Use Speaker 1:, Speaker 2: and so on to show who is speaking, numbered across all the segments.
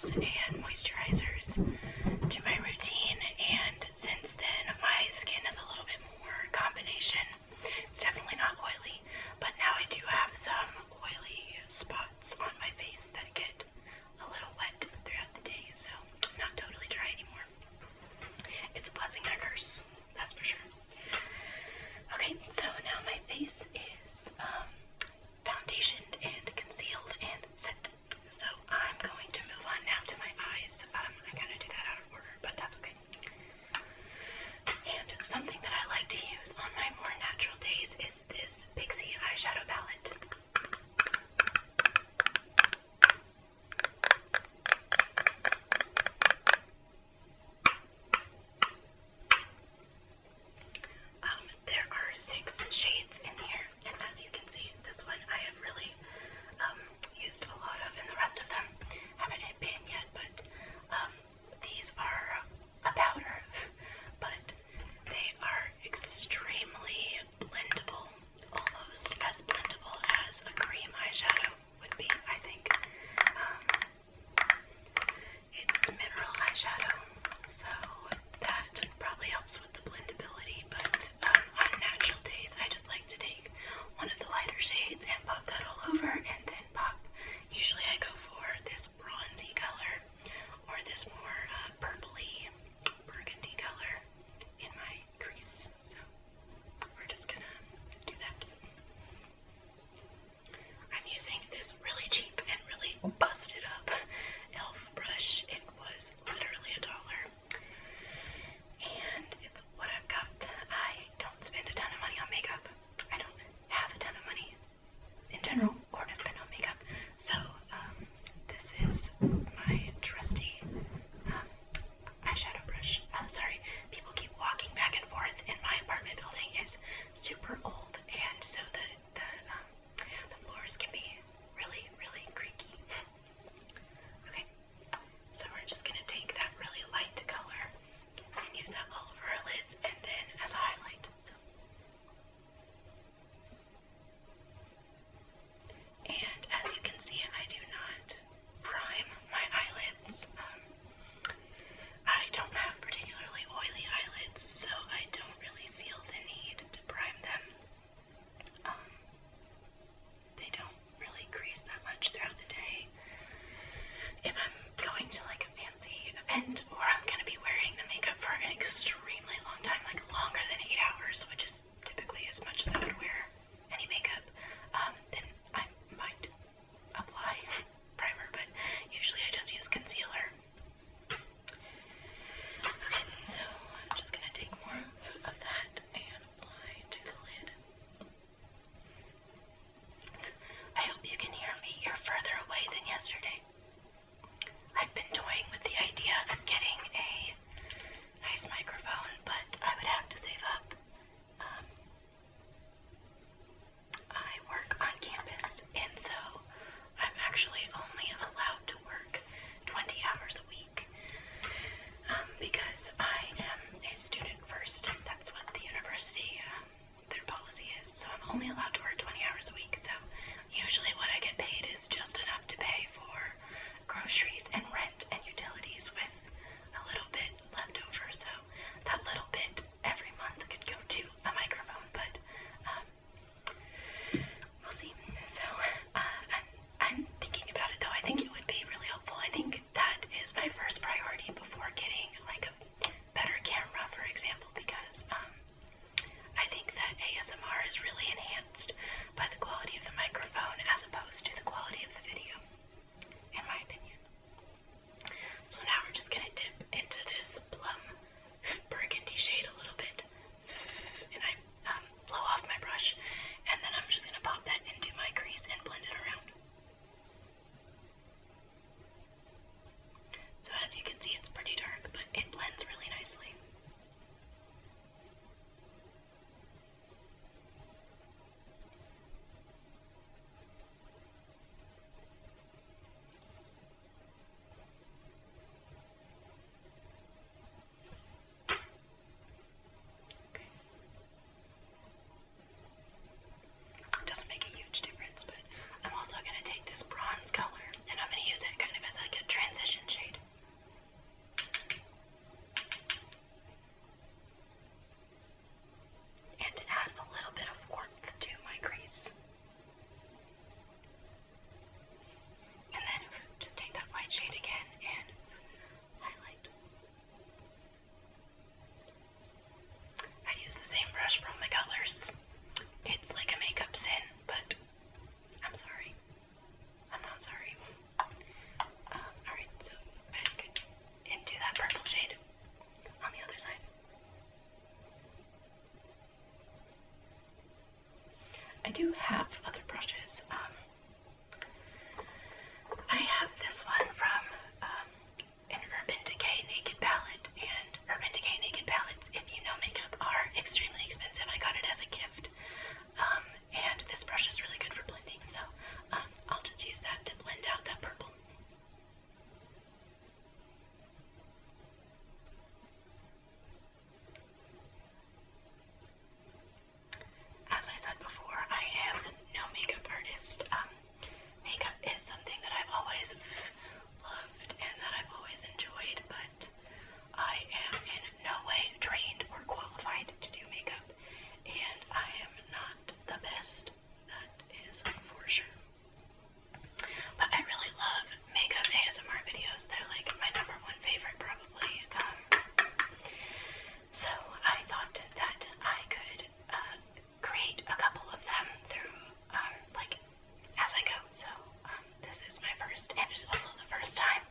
Speaker 1: oils and moisturizers to my routine, and since then my skin is a little bit more combination. It's definitely not oily, but now I do have some oily spots on my face that get a little wet throughout the day, so I'm not totally dry anymore. It's a blessing and a curse, that's for sure. Okay, so now my face is foundationed and concealed and set. So I'm going to move on now to my eyes. I kind of do that out of order, but that's okay. And something that I like to use on my more natural days is this Pixie eyeshadow palette. There are 6 shades in here, and as you can see, this one I have really used a lot of, and the rest of them haven't hit pan yet, but these are a powder, but they are extremely blendable, almost as blendable as a cream eyeshadow would be, I think. It's mineral eyeshadow, so that probably helps with the blendability, but on natural days I just like to take one of the lighter shades and pop that all over, and then pop, usually I go for this bronzy color or this more purpley burgundy color in my crease, so we're just gonna do that. I'm using this really cheap and really busted up e.l.f. brush. It was literally $1, and it's what I've got. I don't spend a ton of money on makeup. I don't have a ton of money in general or to spend on makeup, so this is my trusty eyeshadow brush. Sorry, people keep walking back and forth, and my apartment building is super old, and so the floors can be really, really creaky. Okay, so we're just gonna take that really light color and use that all over our lids, and then as a highlight. And as you can see, I do not prime my eyelids. I don't have particularly oily eyelids, so I don't really feel the need to prime them. They don't really crease that much throughout the day. If I'm going to like a fancy event, or I'm going to be wearing the makeup for an extremely long time, like longer than 8 hours, which is typically as much as I would wear any makeup, then I might apply primer, but usually I just use concealer. Okay, so I'm just going to take more of that and apply to the lid. I hope you can hear me. You're further away than yesterday. I've been toying with the idea of getting a nice microphone, but I would have to save up. I work on campus, and so I'm actually only allowed to work 20 hours a week because I am a student first. That's what the university, their policy is. So I'm only allowed to work 20 hours a week. So usually what I get paid is just enough to pay for groceries and rent and utilities with a little bit left over. So that little bit every month could go to a microphone, but we'll see. So I'm thinking about it, though. I think it would be really helpful. I think that is my first priority before getting like a better camera, for example, because I think that ASMR is really enhanced by the quality of the microphone as opposed to the quality of the video, in my opinion. So now we're just going to dip into this plum burgundy shade a little bit, and I blow off my brush, and then I'm just going to pop that into my crease and blend it around. So as you can see, it's pretty dark, but it blends really nicely. do have other brushes. I have this one from an Urban Decay Naked Palette, and Urban Decay Naked Palettes, if you know makeup, are extremely expensive. I got it as a gift, and this brush is really good for blending, so I'll just use that to blend out that purple. As I said before, I am no makeup artist. Makeup is something that I've always loved and that I've always enjoyed, but I am in no way trained or qualified to do makeup, and I am not the best, that is for sure. But I really love makeup ASMR videos. They're like my #1 favorite probably. So I thought that I could create a couple of them through like as I go. So this is my first, and it is also the first time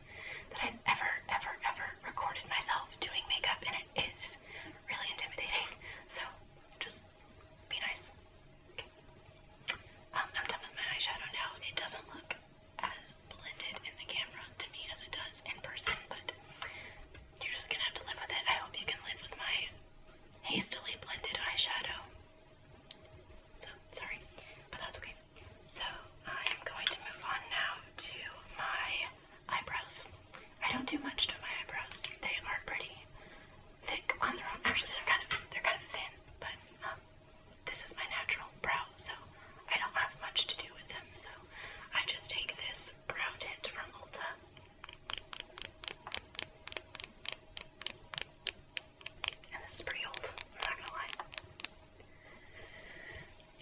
Speaker 1: that I've ever recorded myself doing makeup, and it is really intimidating. So just be nice. Okay. I'm done with my eyeshadow now. It doesn't look as blended in the camera to me as it does in person, but you're just gonna have to live with it. I hope you can live with my hastily blended eyeshadow. So, sorry, but that's okay. So, I'm going to move on now to my eyebrows. I don't do much to my eyebrows. They are pretty thick on their own. Actually, they're kind of thin, but this is my natural brow, so I don't have much to do with them. So, I just take this brow tint from Ulta. And this is pretty old, I'm not gonna lie.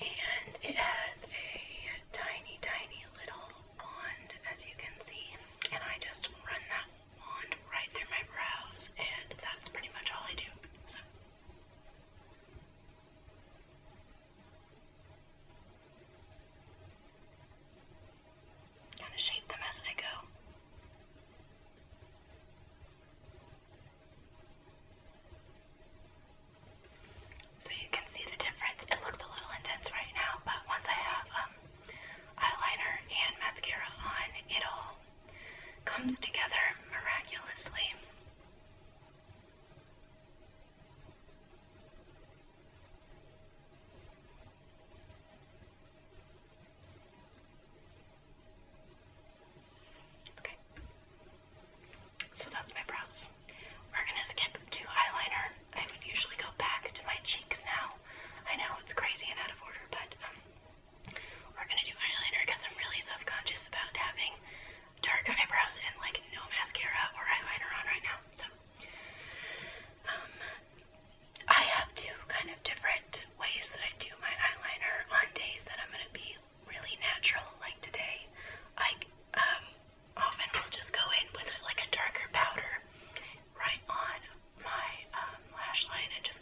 Speaker 1: And it has a tiny little wand, as you can see, and I just run that wand right through my brows, and that's pretty much all I do. So kind of shape them as I go. So you can see the difference. It looks a little intense right now, but once I have eyeliner and mascara on, it all comes together miraculously. Okay, so that's my brows. We're gonna skip to eyeliner. I would usually go back to my cheeks now. I know it's crazy and out of order, but we're gonna do eyeliner because I'm really self-conscious about having dark eyebrows and like no mascara or eyeliner on right now. So I have two kind of different ways that I do my eyeliner on days that I'm gonna be really natural, like today. I often will just go in with like a darker powder right on my lash line and just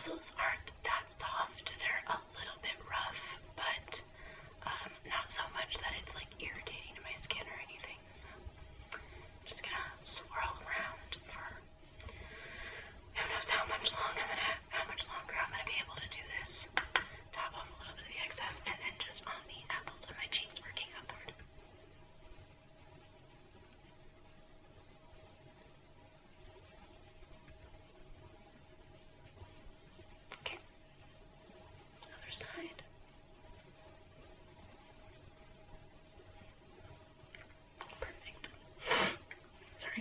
Speaker 1: bristles aren't that soft. They're a little bit rough, but not so much that it's like irritating to my skin or anything. So I'm just gonna swirl around for who knows how much longer I'm gonna be able to do this. Top off a little bit of the excess, and then just on the apples of my cheeks, working upward. Okay. Other side. Perfect. Sorry,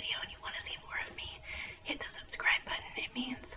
Speaker 1: video and you want to see more of me, hit the subscribe button. It means